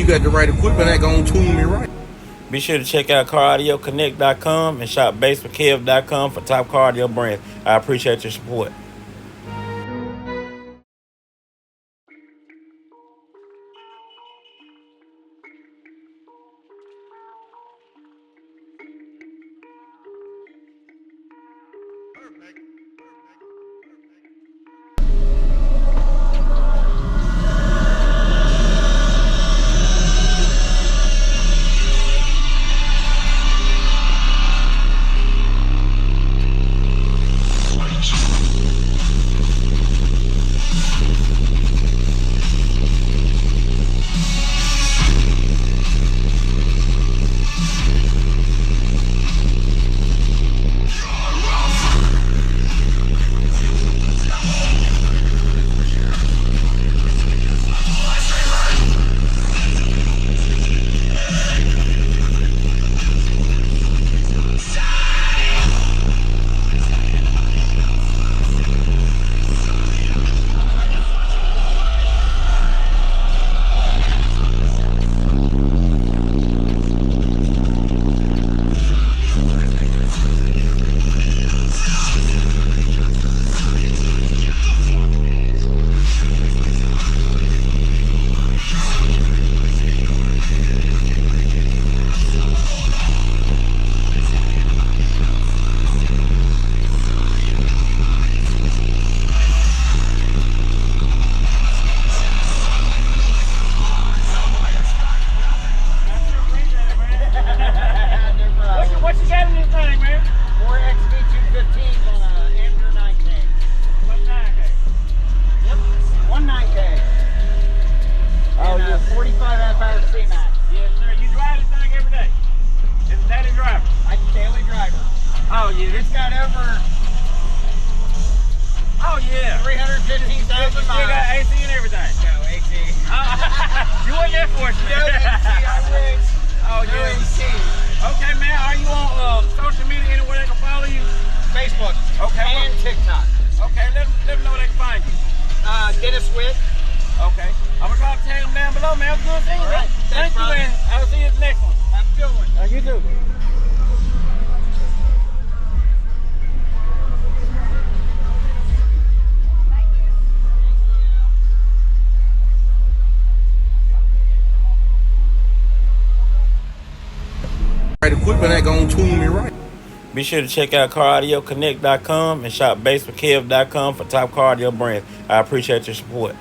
you got the right equipment, that gonna tune me right. Be sure to check out CarAudioConnect.com and shop BASSWITHKEV.com for top car audio brands. I appreciate your support. What you got in this thing, man? 4 XV215s on a AMPERE 9K. What 9K? Yep, 1 9K. And a 45 amp-hour C-Max. Yes, sir. You drive this thing every day? It's a daily driver? I'm a daily driver. Oh, yeah. It's got over Oh, yeah. 315,000 miles. You got AC and everything? No, AC. You wasn't there for us, No man. AC, I wish. Oh, No yeah. AC. Okay, man. Are you on social media anywhere they can follow you? Facebook. Okay. And TikTok. Okay, let them know where they can find you. Dennis Witt. Okay. I'm going to try to tag them down below, man. It was good seeing you. All right. Thank Thanks, you, brother. and I'll see you at the next one. Have a good one. You too. Right equipment, that gonna tune me right. Be sure to check out CarAudioConnect.com and shop BASSWITHKEV.com for top car audio brands. I appreciate your support.